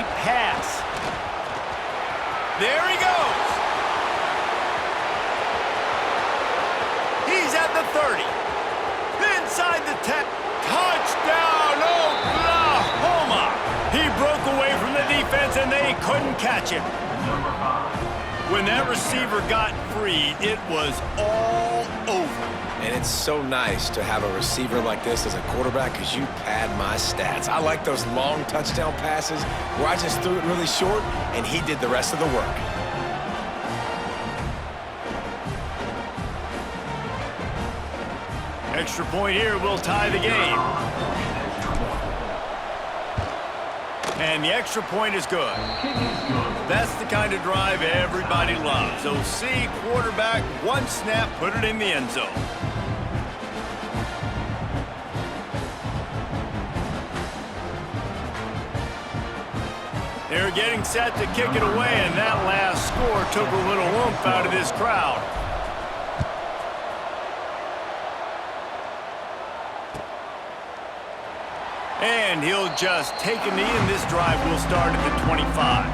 deep pass. There he goes. He's at the 30. Inside the 10. Touchdown, Oklahoma! He broke away from the defense, and they couldn't catch him. When that receiver got free, it was all over. And it's so nice to have a receiver like this as a quarterback because you pad my stats. I like those long touchdown passes where I just threw it really short, and he did the rest of the work. Extra point here will tie the game. And the extra point is good. That's the kind of drive everybody loves. OC, quarterback, one snap, put it in the end zone. They're getting set to kick it away, and that last score took a little oomph out of this crowd. And he'll just take a knee, and this drive will start at the 25.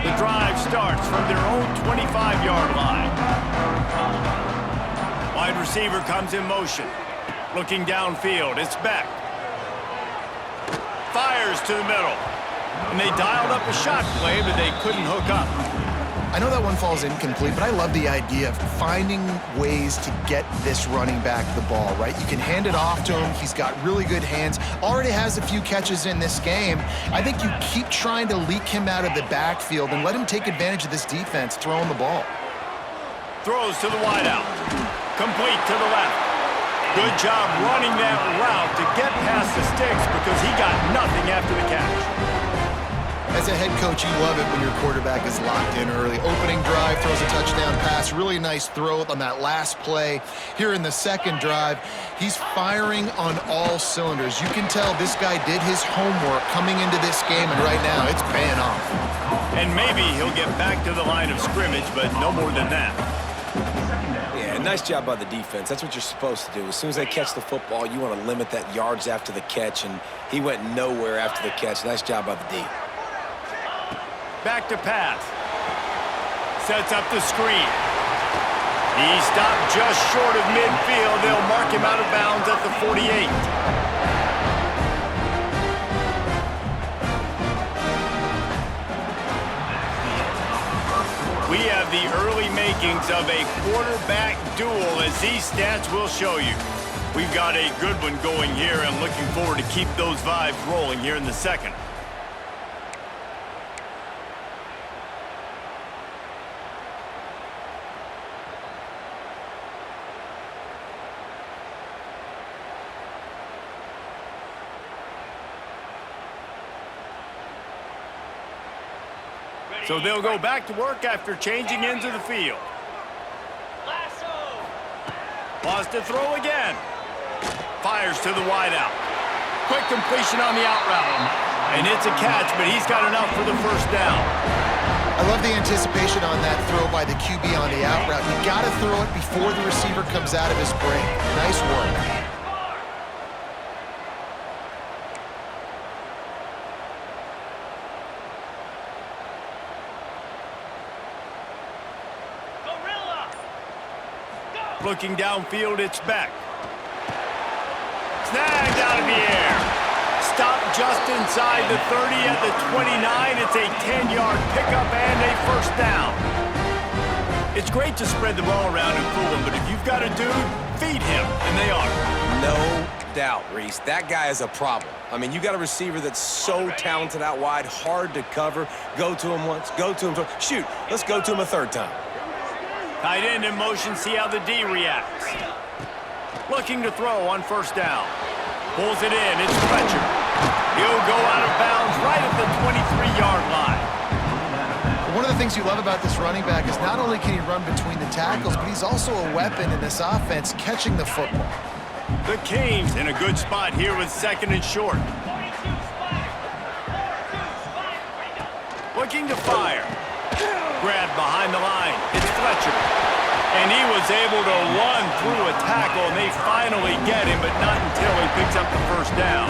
The drive starts from their own 25-yard line. Wide receiver comes in motion. Looking downfield, it's Beck. Fires to the middle. And they dialed up a shot play, but they couldn't hook up. I know that one falls incomplete, but I love the idea of finding ways to get this running back the ball, right? You can hand it off to him. He's got really good hands. Already has a few catches in this game. I think you keep trying to leak him out of the backfield and let him take advantage of this defense throwing the ball. Throws to the wideout. Complete to the left. Good job running that route to get past the sticks because he got nothing after the catch. As a head coach, you love it when your quarterback is locked in early. Opening drive, throws a touchdown pass. Really nice throw on that last play. Here in the second drive, he's firing on all cylinders. You can tell this guy did his homework coming into this game, and right now it's paying off. And maybe he'll get back to the line of scrimmage, but no more than that. Yeah, nice job by the defense. That's what you're supposed to do. As soon as they catch the football, you want to limit that yards after the catch, and he went nowhere after the catch. Nice job by the D. Back to pass. Sets up the screen. He stopped just short of midfield. They'll mark him out of bounds at the 48. We have the early makings of a quarterback duel, as these stats will show you. We've got a good one going here, and looking forward to keep those vibes rolling here in the second. So they'll go back to work after changing into the field. Wants to throw again. Fires to the wideout. Quick completion on the out route. And it's a catch, but he's got enough for the first down. I love the anticipation on that throw by the QB on the out route. You got to throw it before the receiver comes out of his break. Nice work. Looking downfield, it's Beck. Snagged out of the air. Stopped just inside the 30 at the 29. It's a 10-yard pickup and a first down. It's great to spread the ball around and fool him, but if you've got a dude, feed him, and they are. No doubt, Reese. That guy is a problem. I mean, you got a receiver that's so talented out wide, hard to cover. Go to him once, go to him twice. Shoot, let's go to him a third time. Tight end in motion, see how the D reacts. Looking to throw on first down. Pulls it in, it's Fletcher. He'll go out of bounds right at the 23-yard line. One of the things you love about this running back is not only can he run between the tackles, but he's also a weapon in this offense catching the football. The Canes in a good spot here with second and short. Looking to fire. Grab behind the line. It's Fletcher. And he was able to run through a tackle, and they finally get him, but not until he picks up the first down.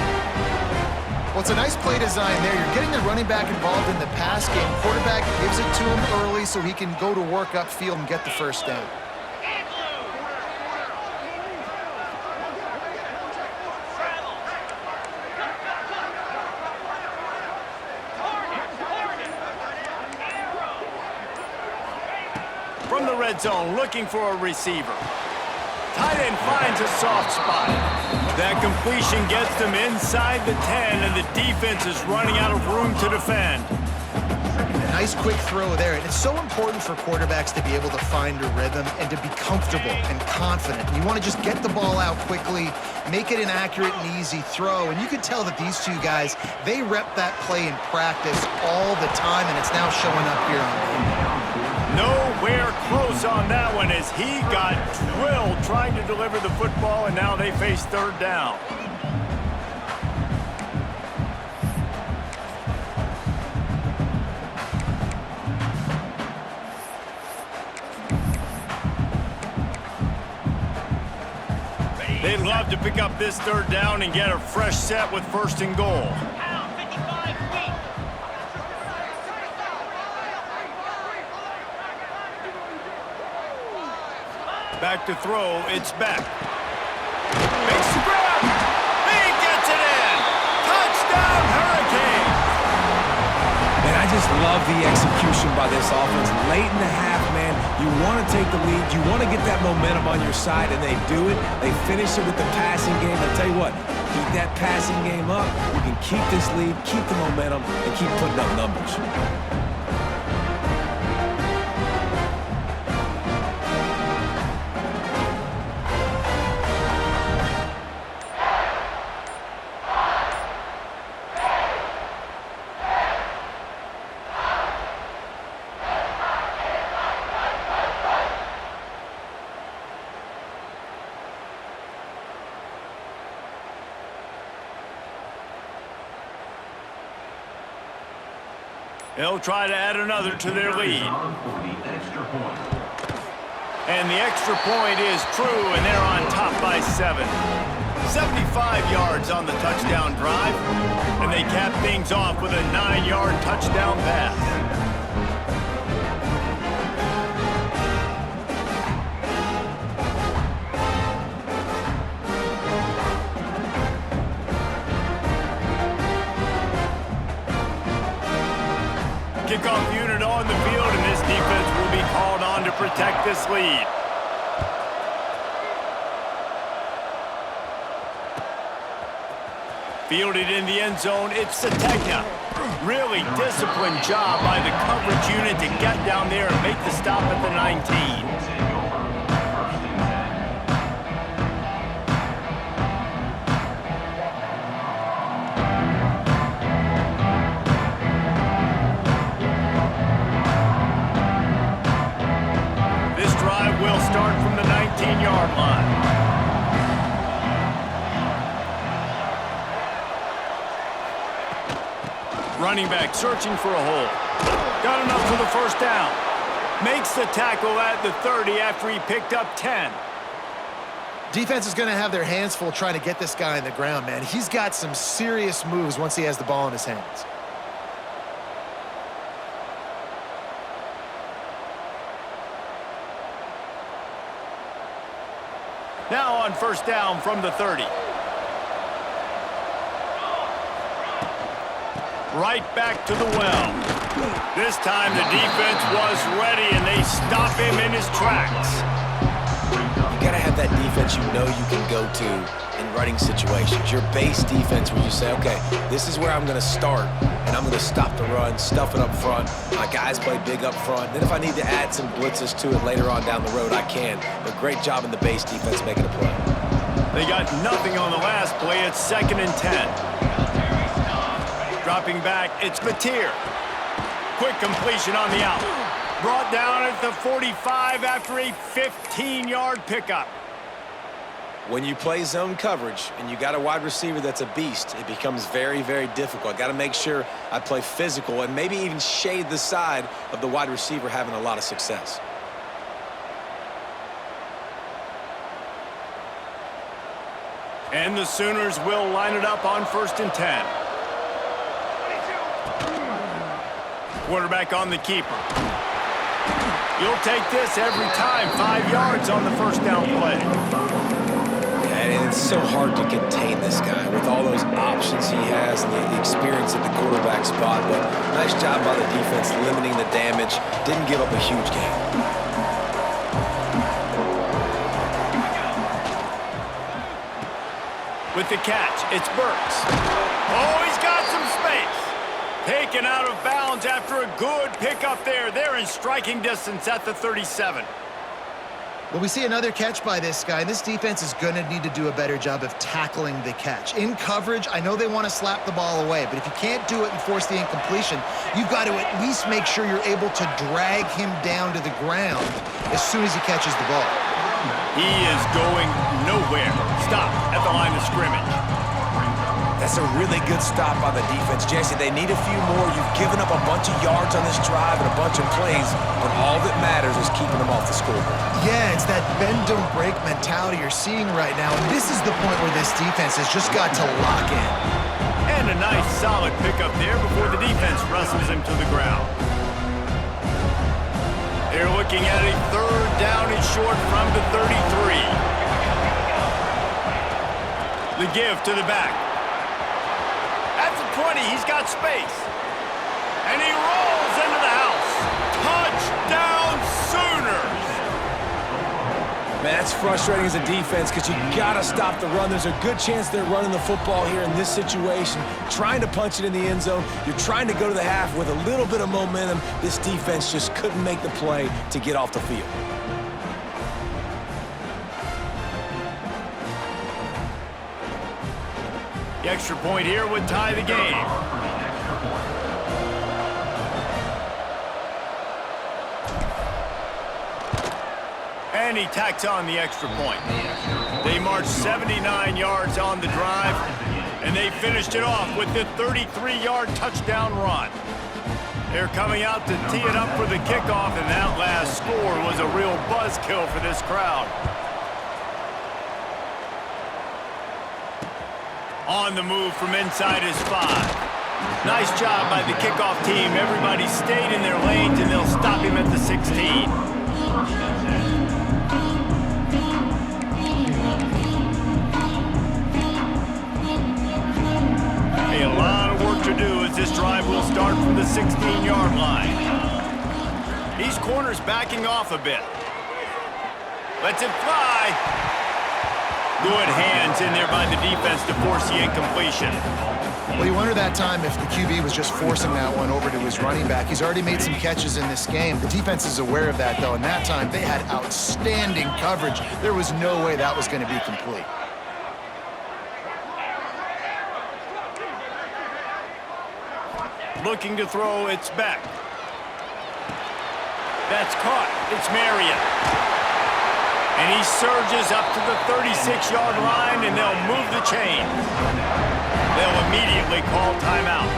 Well, it's a nice play design there. You're getting the running back involved in the pass game. Quarterback gives it to him early so he can go to work upfield and get the first down. From the red zone, looking for a receiver. Tight end finds a soft spot. That completion gets them inside the 10, and the defense is running out of room to defend. Nice quick throw there. And it's so important for quarterbacks to be able to find a rhythm and to be comfortable and confident. You want to just get the ball out quickly, make it an accurate and easy throw. And you can tell that these two guys, they rep that play in practice all the time, and it's now showing up here on game. Nowhere close on that one as he got drilled trying to deliver the football, and now they face third down. They'd love to pick up this third down and get a fresh set with first and goal. Back to throw, it's Beck. Makes the grab. He gets it in. Touchdown, Hurricane. And I just love the execution by this offense. Late in the half, man, you want to take the lead. You want to get that momentum on your side, and they do it. They finish it with the passing game. I'll tell you what, keep that passing game up. You can keep this lead, keep the momentum, and keep putting up numbers. They'll try to add another to their lead. And the extra point is true, and they're on top by 7. 75 yards on the touchdown drive, and they cap things off with a 9-yard touchdown pass. Kickoff unit on the field, and this defense will be called on to protect this lead. Fielded in the end zone, it's Sategna. Really disciplined job by the coverage unit to get down there and make the stop at the 19. Will start from the 19-yard line. Running back searching for a hole. Got enough for the first down. Makes the tackle at the 30 after he picked up 10. Defense is going to have their hands full trying to get this guy on the ground, man. He's got some serious moves once he has the ball in his hands. Now on first down from the 30. Right back to the well. This time the defense was ready, and they stop him in his tracks. You got to have that defense you know you can go to in running situations. Your base defense where you say, okay, this is where I'm going to start, and I'm going to stop the run, stuff it up front. My guys play big up front. Then if I need to add some blitzes to it later on down the road, I can. But great job in the base defense making a play. They got nothing on the last play. It's 2nd and 10. Dropping back, it's Mateer. Quick completion on the out. Brought down at the 45 after a 15-yard pickup. When you play zone coverage and you got a wide receiver that's a beast, it becomes very, very difficult. I got to make sure I play physical and maybe even shade the side of the wide receiver having a lot of success. And the Sooners will line it up on 1st and 10. Quarterback on the keeper. You'll take this every time. 5 yards on the first down play. And it's so hard to contain this guy with all those options he has and the experience at the quarterback spot. But nice job by the defense limiting the damage. Didn't give up a huge gain. With the catch, it's Burks. Oh, he's got some space. Taken out of bounds after a good pickup there. They're in striking distance at the 37. Well, we see another catch by this guy. This defense is going to need to do a better job of tackling the catch. In coverage, I know they want to slap the ball away, but if you can't do it and force the incompletion, you've got to at least make sure you're able to drag him down to the ground as soon as he catches the ball. He is going nowhere. Stop at the line of scrimmage. That's a really good stop by the defense. Jesse, they need a few more. You've given up a bunch of yards on this drive and a bunch of plays, but all that matters is keeping them off the scoreboard. Yeah, it's that bend, don't break mentality you're seeing right now, and this is the point where this defense has just got to lock in. And a nice solid pickup there before the defense wrestles him to the ground. They're looking at a 3rd down and short from the 33. The give to the back. At the 20, he's got space. And he rolls into the house. Touchdown, Sooners! Man, that's frustrating as a defense because you got to stop the run. There's a good chance they're running the football here in this situation, trying to punch it in the end zone. You're trying to go to the half with a little bit of momentum. This defense just couldn't make the play to get off the field. The extra point here would tie the game. And he tacks on the extra point. They marched 79 yards on the drive, and they finished it off with the 33-yard touchdown run. They're coming out to tee it up for the kickoff, and that last score was a real buzzkill for this crowd. On the move from inside his 5. Nice job by the kickoff team. Everybody stayed in their lanes, and they'll stop him at the 16. A lot of work to do as this drive will start from the 16-yard line. These corners backing off a bit. Lets it fly. Good hands in there by the defense to force the incompletion. Well, you wonder that time if the QB was just forcing that one over to his running back. He's already made some catches in this game. The defense is aware of that, though, and that time they had outstanding coverage. There was no way that was going to be complete. Looking to throw, it's back. That's caught. It's Marion. And he surges up to the 36-yard line, and they'll move the chain. They'll immediately call timeout.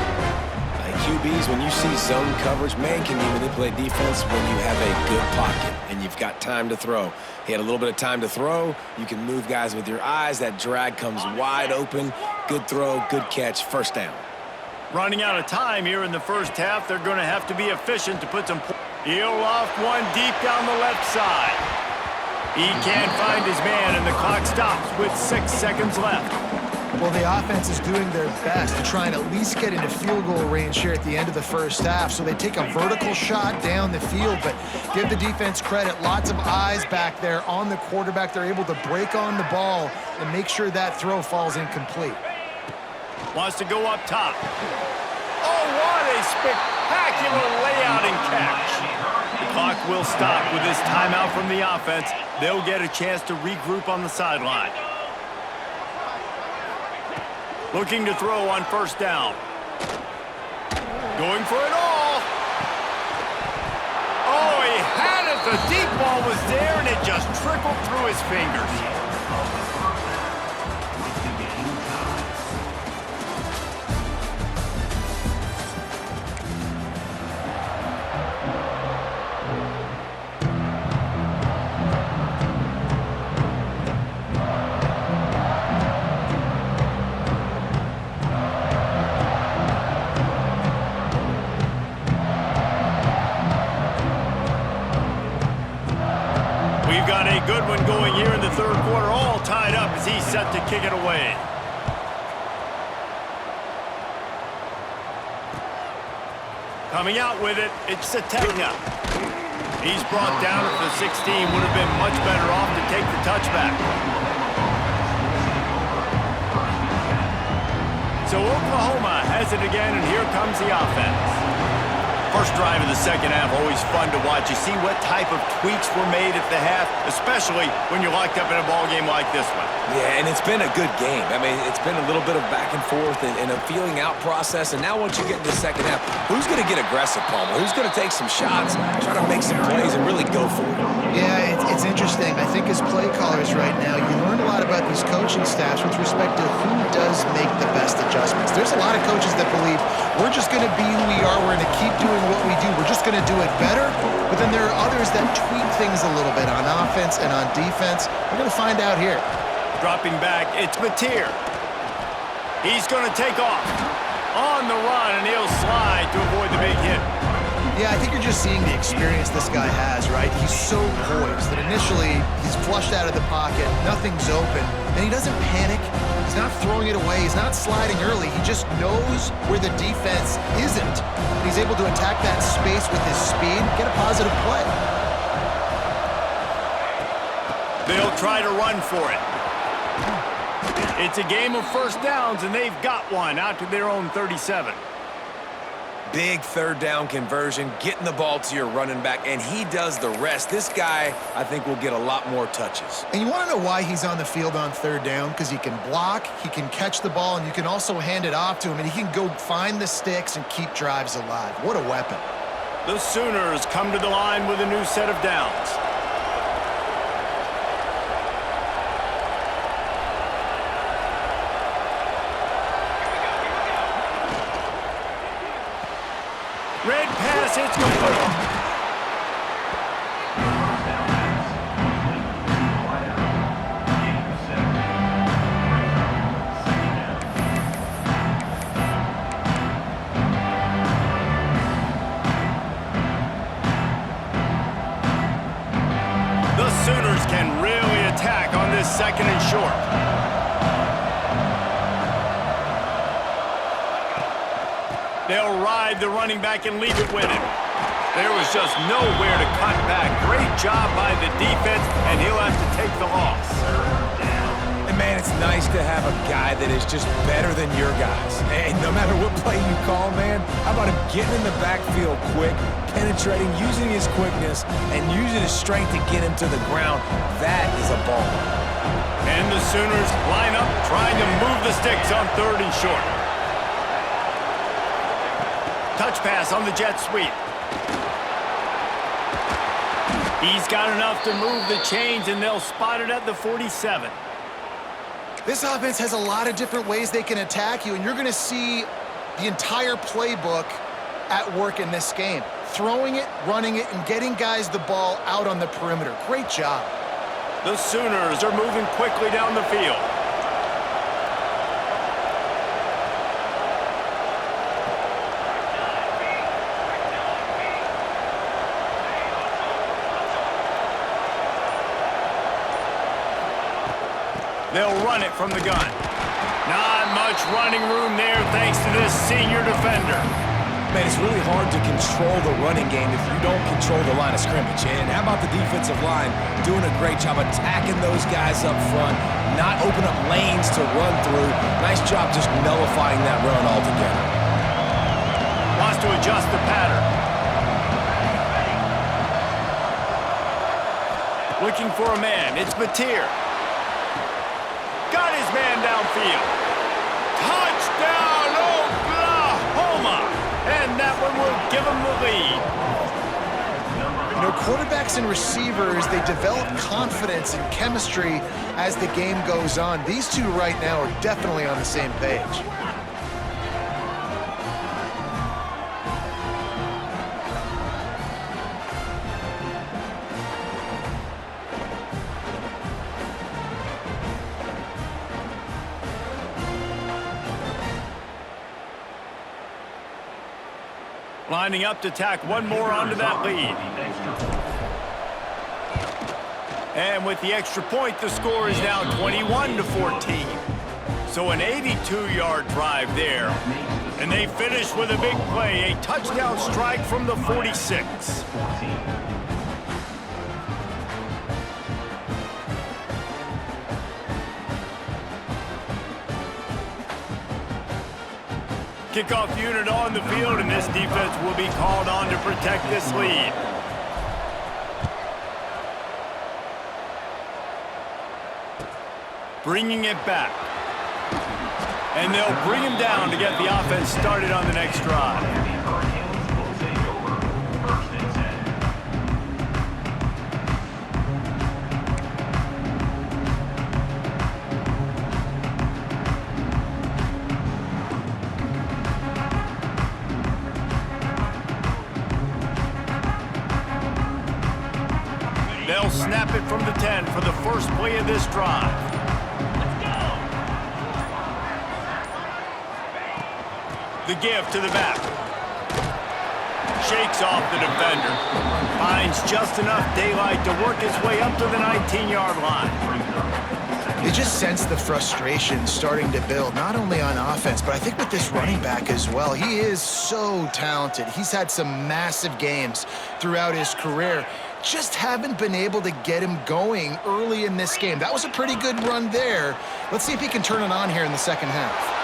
QBs, when you see zone coverage, man, can you manipulate defense when you have a good pocket and you've got time to throw. He had a little bit of time to throw. You can move guys with your eyes. That drag comes wide open. Good throw, good catch, first down. Running out of time here in the first half. They're going to have to be efficient to put some points. He'll loft one deep down the left side. He can't find his man, and the clock stops with 6 seconds left. Well, the offense is doing their best to try and at least get into field goal range here at the end of the first half. So they take a vertical shot down the field, but give the defense credit. Lots of eyes back there on the quarterback. They're able to break on the ball and make sure that throw falls incomplete. Wants to go up top. Oh, what a spectacular layout and catch. The clock will stop with this timeout from the offense. They'll get a chance to regroup on the sideline. Looking to throw on first down. Going for it all. Oh, he had it. The deep ball was there, and it just trickled through his fingers. set to kick it away. Coming out with it, it's Sategna. He's brought down at the 16. Would have been much better off to take the touchback. So Oklahoma has it again, and here comes the offense. First drive of the second half, always fun to watch. You see what type of tweaks were made at the half, especially when you're locked up in a ball game like this one. Yeah, and it's been a good game. I mean, it's been a little bit of back and forth and a feeling out process. And now once you get into the second half, who's going to get aggressive, Palmer? Who's going to take some shots, try to make some plays, and really go for it? Yeah, it's interesting. I think as play callers right now, you learn a lot about these coaching staffs with respect to who does make the best adjustments. There's a lot of coaches that believe we're just going to be who we are. We're going to keep doing what we do. We're just going to do it better. But then there are others that tweak things a little bit on offense and on defense. We're going to find out here. Dropping back, it's Mateer. He's going to take off on the run, and he'll slide to avoid the big hit. Yeah, I think you're just seeing the experience this guy has, right? He's so poised that initially he's flushed out of the pocket, nothing's open, and he doesn't panic. He's not throwing it away. He's not sliding early. He just knows where the defense isn't. And he's able to attack that space with his speed and get a positive play. They'll try to run for it. It's a game of first downs, and they've got one out to their own 37. Big third down conversion, getting the ball to your running back, and he does the rest. This guy, I think, will get a lot more touches. And you want to know why he's on the field on third down? Because he can block, he can catch the ball, and you can also hand it off to him, and he can go find the sticks and keep drives alive. What a weapon. The Sooners come to the line with a new set of downs. Red pass, it's complete. The Sooners can really attack on this second and short. They'll ride the running back and leave it with him. There was just nowhere to cut back. Great job by the defense, and he'll have to take the loss. And, man, it's nice to have a guy that is just better than your guys. And no matter what play you call, man, how about him getting in the backfield quick, penetrating, using his quickness, and using his strength to get him to the ground? That is a ball. And the Sooners line up, trying to move the sticks on third and short. Touch pass on the jet sweep. He's got enough to move the chains, and they'll spot it at the 47. This offense has a lot of different ways they can attack you, and you're going to see the entire playbook at work in this game. Throwing it, running it, and getting guys the ball out on the perimeter. Great job. The Sooners are moving quickly down the field. They'll run it from the gun. Not much running room there thanks to this senior defender. Man, it's really hard to control the running game if you don't control the line of scrimmage. And how about the defensive line doing a great job attacking those guys up front, not open up lanes to run through. Nice job just nullifying that run altogether. Wants to adjust the pattern. Looking for a man. It's Mateer. Got his man downfield. Touchdown, Oklahoma! And that one will give them the lead. You know, quarterbacks and receivers, they develop confidence and chemistry as the game goes on. These two right now are definitely on the same page. Lining up to tack one more onto that lead. And with the extra point, the score is now 21-14. So an 82-yard drive there. And they finish with a big play, a touchdown strike from the 46. Kickoff unit on the field, and this defense will be called on to protect this lead. Bringing it back. And they'll bring him down to get the offense started on the next drive. They'll snap it from the 10 for the first play of this drive. The give to the back. Shakes off the defender. Finds just enough daylight to work his way up to the 19-yard line. You just sense the frustration starting to build, not only on offense, but I think with this running back as well. He is so talented. He's had some massive games throughout his career. Just haven't been able to get him going early in this game. That was a pretty good run there. Let's see if he can turn it on here in the second half.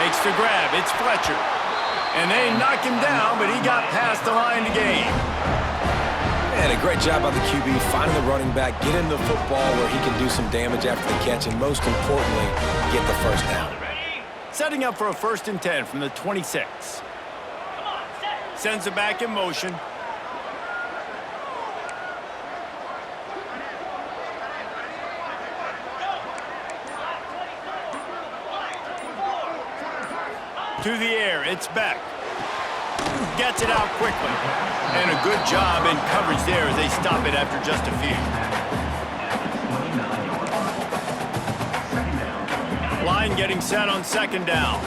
Makes the grab. It's Fletcher. And they knock him down, but he got past the line to gain. And a great job by the QB finding the running back, get him the football where he can do some damage after the catch, and most importantly, get the first down. Setting up for a 1st and 10 from the 26. Sends it back in motion. To the air, it's Beck. Gets it out quickly. And a good job in coverage there as they stop it after just a few. Line getting set on 2nd down.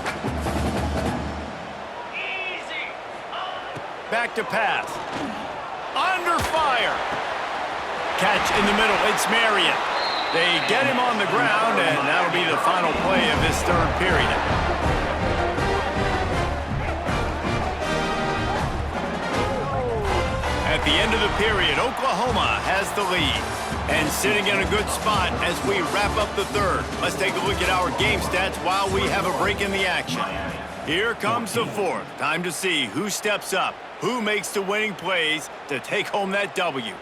Back to pass. Under fire. Catch in the middle, it's Marion. They get him on the ground, and that'll be the final play of this 3rd period. At the end of the period, Oklahoma has the lead. And sitting in a good spot as we wrap up the 3rd. Let's take a look at our game stats while we have a break in the action. Here comes the 4th. Time to see who steps up, who makes the winning plays to take home that W.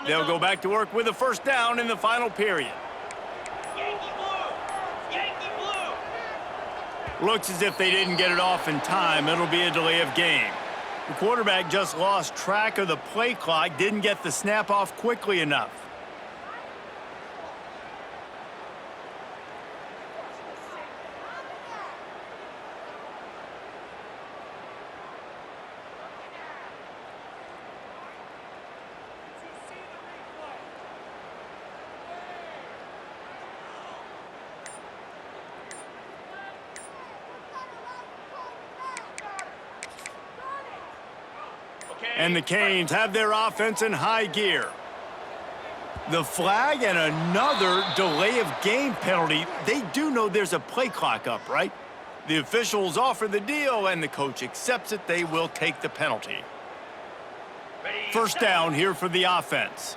They'll go back to work with a 1st down in the final period. Yankee blue! Yankee blue! Looks as if they didn't get it off in time. It'll be a delay of game. The quarterback just lost track of the play clock, didn't get the snap off quickly enough. And the Canes have their offense in high gear. The flag and another delay of game penalty. They do know there's a play clock up, right? The officials offer the deal, and the coach accepts it. They will take the penalty. 1st down here for the offense.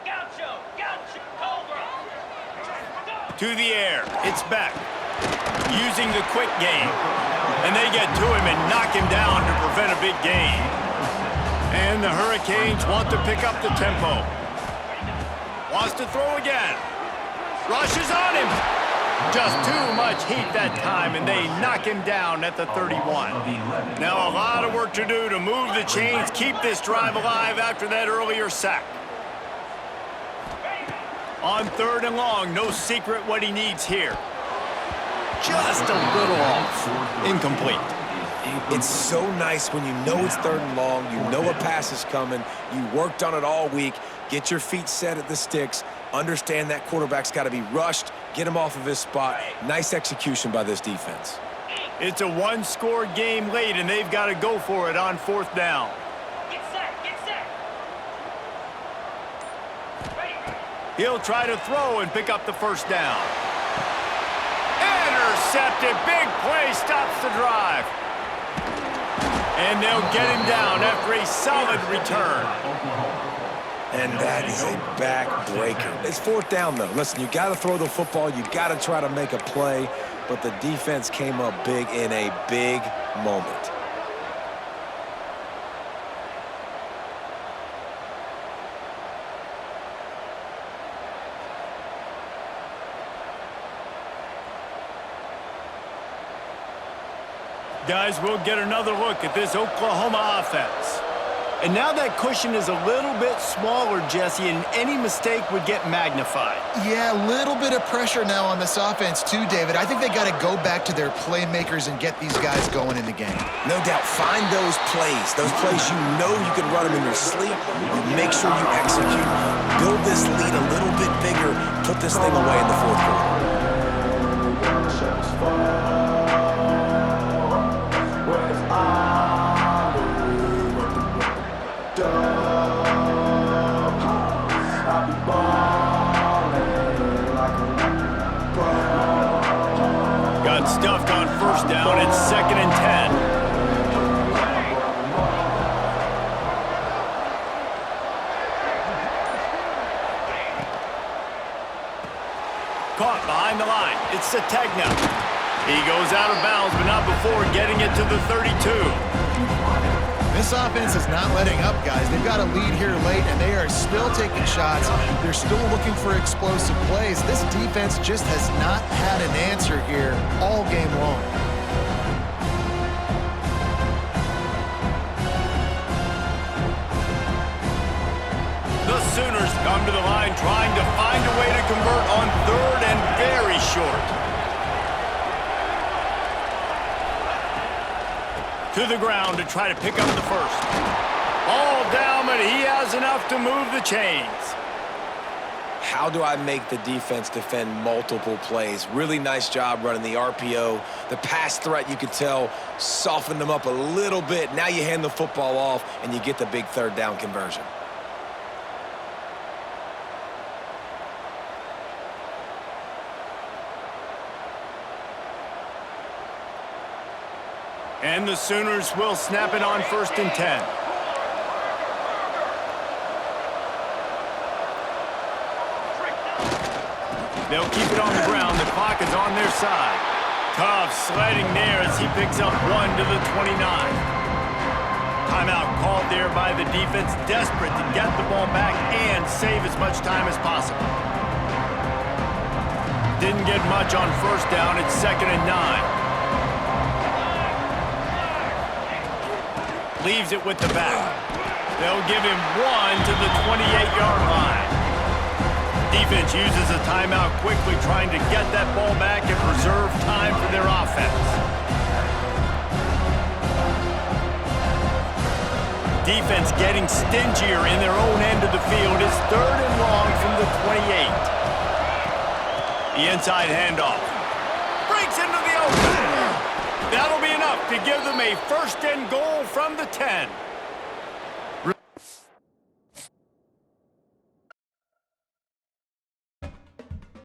Gaucho! Gaucho! Cobra! To the air. It's Beck. Using the quick game. And they get to him and knock him down to prevent a big gain. And the Hurricanes want to pick up the tempo. Wants to throw again. Rushes on him. Just too much heat that time, and they knock him down at the 31. Now a lot of work to do to move the chains, keep this drive alive after that earlier sack. On 3rd and long, no secret what he needs here. Just a little off. Incomplete. It's so nice when you know it's 3rd and long, you know a pass is coming, you worked on it all week, get your feet set at the sticks, understand that quarterback's got to be rushed, get him off of his spot. Nice execution by this defense. It's a one-score game late, and they've got to go for it on 4th down. Get set, get set. Ready. He'll try to throw and pick up the 1st down. Intercepted. Big play stops the drive. And they'll get him down after a solid return. And that is a back-breaker. It's 4th down, though. Listen, you got to throw the football. You got to try to make a play. But the defense came up big in a big moment. Guys, we'll get another look at this Oklahoma offense. And now that cushion is a little bit smaller, Jesse, and any mistake would get magnified. Yeah, a little bit of pressure now on this offense too, David. I think they got to go back to their playmakers and get these guys going in the game. No doubt, find those plays you know you can run them in your sleep. You make sure you execute. Build this lead a little bit bigger. Put this thing away in the 4th quarter. Got stuffed on 1st down. It's 2nd and 10. Caught behind the line. It's Sategna. He goes out of bounds, but not before getting it to the 32. This offense is not letting up, guys. They've got a lead here late, and they are still taking shots. They're still looking for explosive plays. This defense just has not had an answer here all game long. The Sooners come to the line trying to find a way to convert on 3rd and very short. To the ground to try to pick up the 1st. All down, but he has enough to move the chains. How do I make the defense defend multiple plays? Really nice job running the RPO. The pass threat, you could tell, softened them up a little bit. Now you hand the football off, and you get the big 3rd down conversion. And the Sooners will snap it on 1st and 10. They'll keep it on the ground. The clock is on their side. Tough sledding there as he picks up 1 to the 29. Timeout called there by the defense, desperate to get the ball back and save as much time as possible. Didn't get much on 1st down. It's 2nd and 9. Leaves it with the back. They'll give him 1 to the 28-yard line. Defense uses a timeout quickly, trying to get that ball back and preserve time for their offense. Defense getting stingier in their own end of the field. It's 3rd and long from the 28. The inside handoff. Breaks into the open. That'll be enough to give them a 1st and goal from the 10.